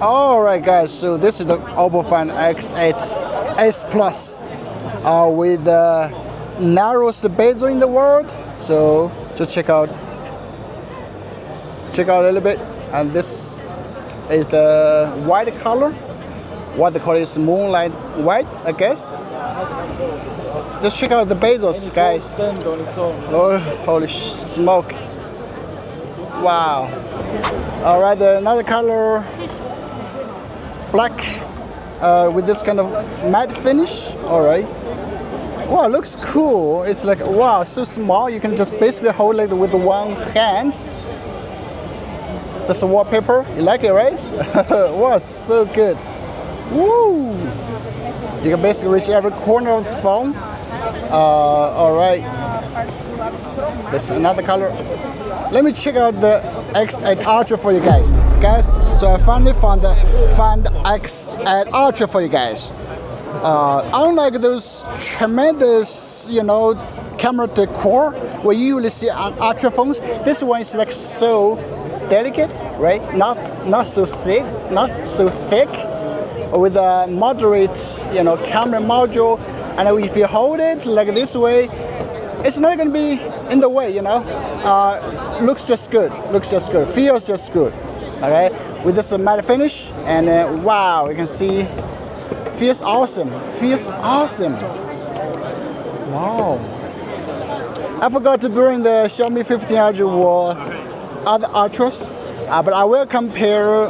Alright guys, so this is the OPPO Find X8S Plus with the narrowest bezel in the world. So just check out a little bit. And this is the white color. What they call it is moonlight white, I guess. Just check out the bezels, guys. Oh, holy smoke. Wow. Alright, another color, black with this kind of matte finish. Alright. Wow, looks cool. It's like, wow, so small. You can just basically hold it with one hand. That's a wallpaper. You like it, right? Wow, so good. Woo! You can basically reach every corner of the phone. Alright. There's another color. Let me check out the X8 Ultra for you guys. So I finally found the X8 Ultra for you guys. Unlike those tremendous, camera decor where you usually see on Ultra phones, this one is like so delicate, right? Not so thick, with a moderate, camera module. And if you hold it like this way, it's not going to be in the way, looks just good, feels just good. Okay, with this matte finish, and wow, you can see, feels awesome. Wow. I forgot to bring the Xiaomi 15 Ultra or other Ultras, but I will compare,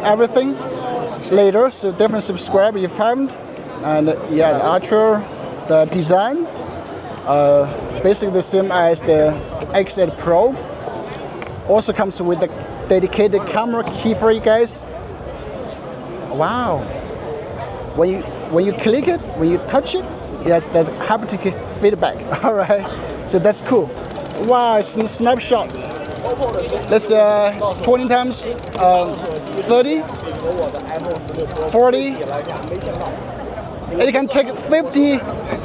everything later. So definitely subscribe if you haven't. And yeah, the Ultra, the design, basically the same as the X8 Pro. Also comes with a dedicated camera key for you guys. Wow. When you click it, when you touch it, it has that haptic feedback. All right. So that's cool. Wow, it's a snapshot. Let's 20 times 30, 40. And you can take 50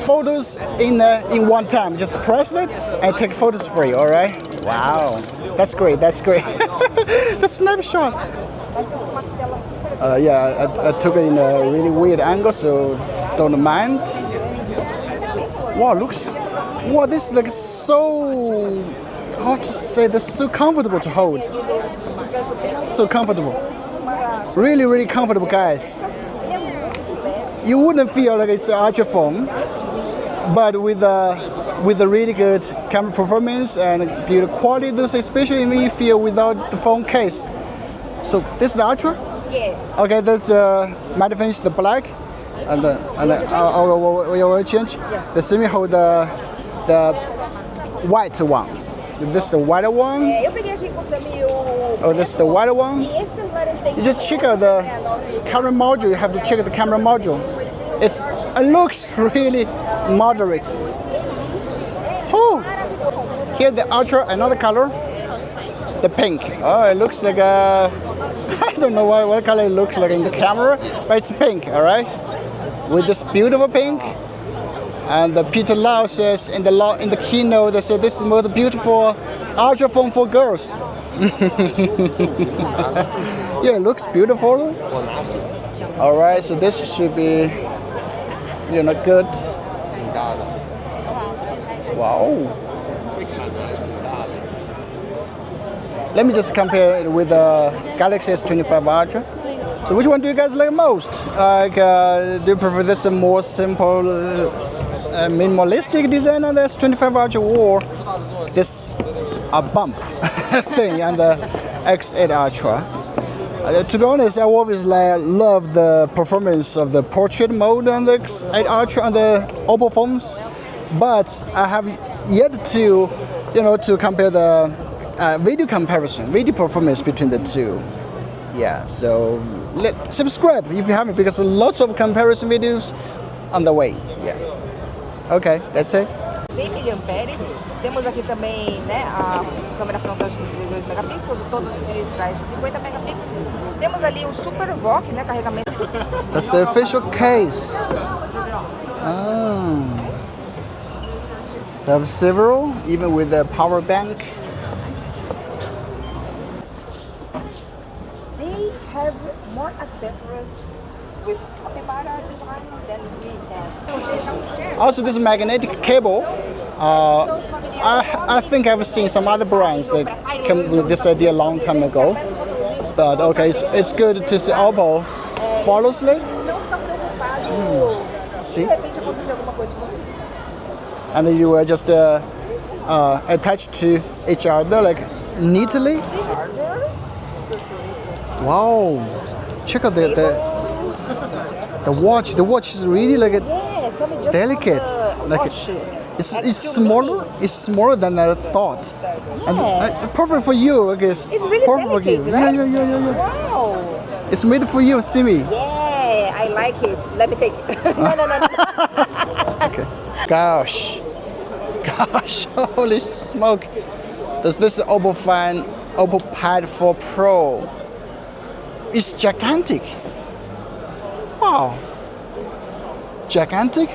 photos in one time. Just press it and take photos for you. All right. Wow, that's great. The snapshot. Yeah, I took it in a really weird angle, so don't mind. Wow, this is like so, how to say this, so comfortable to hold. So comfortable. Really, really comfortable, guys. You wouldn't feel like it's an Ultra phone, but with a really good camera performance and good quality, this especially when you feel without the phone case. So this is the Ultra. Yeah. Okay, that's matte finish, the black, and we will change. Yeah. The Sami hold the white one. This is the white one. Oh, this is the white one. You just check out the camera module. You have to check the camera module. It looks really moderate. Oh, here the Ultra, another color, the pink. Oh, it looks like a, I don't know what color it looks like in the camera, but it's pink. All right, with this beautiful pink. And Peter Lau says in the keynote, they said this is the most beautiful Ultra phone for girls. Yeah, it looks beautiful. All right, so this should be, good. Wow. Let me just compare it with the Galaxy S25 Ultra. So which one do you guys like most? Do you prefer this more simple, minimalistic design on the S25 Ultra, or this bump thing on the X8 Ultra? To be honest, I always love the performance of the portrait mode on the X8 Ultra on the OPPO phones, but I have yet to, to compare the video performance between the two. Yeah, so subscribe if you haven't, because lots of comparison videos on the way. Yeah. Okay, that's it. 100 miliamperes. Temos aqui também, a câmera frontal de 32 megapixels, todos de trás de 50 megapixels. Temos ali o Super VOC, carregamento. That's the official case. They have several, even with a power bank. have more accessories with capybara design than we have. Also, this magnetic cable. I think I've seen some other brands that came with this idea a long time ago. But okay, it's good to see OPPO follows it. See? And you were just attached to each other like neatly. Wow! Check out the watch. The watch is really like delicate. Like it's smaller. It's smaller than I thought. And perfect for you, I guess. It's really perfect delicate, for you. right? Yeah. Wow! It's made for you, Sami. Yeah, I like it. Let me take it. No. Okay. Gosh, holy smoke! Does this OPPO Pad 4 Pro? It's gigantic. Wow, gigantic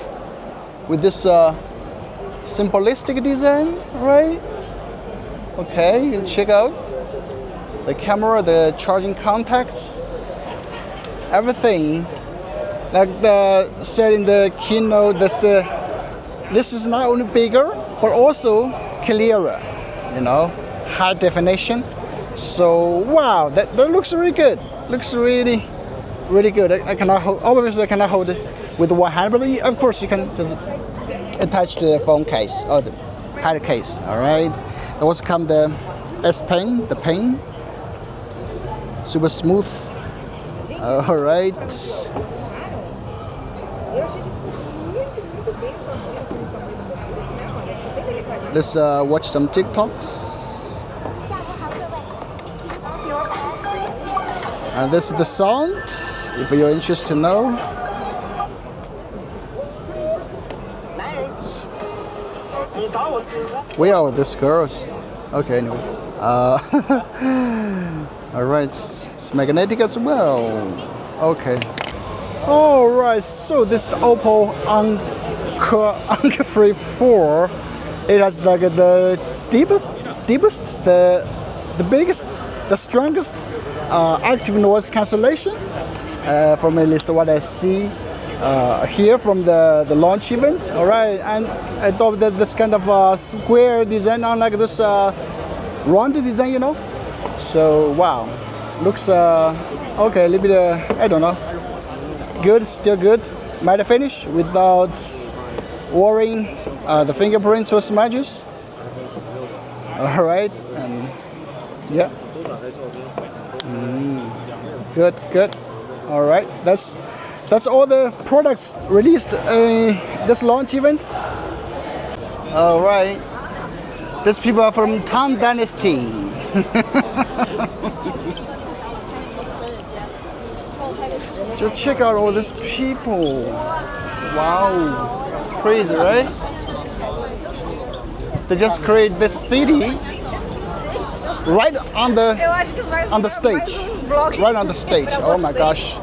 with this simplistic design, right? Okay, you can check out the camera, the charging contacts, everything. Like said in the keynote, this is not only bigger but also clearer, high definition. So wow, that looks really good. Looks really good. I cannot hold. Obviously, I cannot hold it with one hand, but of course you can just attach the phone case or the pad case. All right. There also come the S Pen, the pen, super smooth. All right. Let's watch some TikToks. And this is the sound, if you're interested to know. Where are these girls? Okay, anyway. Alright, it's magnetic as well. Okay. Alright, so this is the OPPO Anker 4. It has like the deepest, the biggest, the strongest active noise cancellation. From at least what I see here from the launch event. All right, and I thought that this kind of square design, unlike this round design, So wow, looks okay. A little bit, I don't know. Good, still good. Matte finish without worrying the fingerprints or smudges. All right, and yeah. Good. All right, that's all the products released this launch event. All right, these people are from Tang Dynasty. Just check out all these people. Wow, crazy, right? They just create this city right on the stage. Right on the stage. Oh my gosh.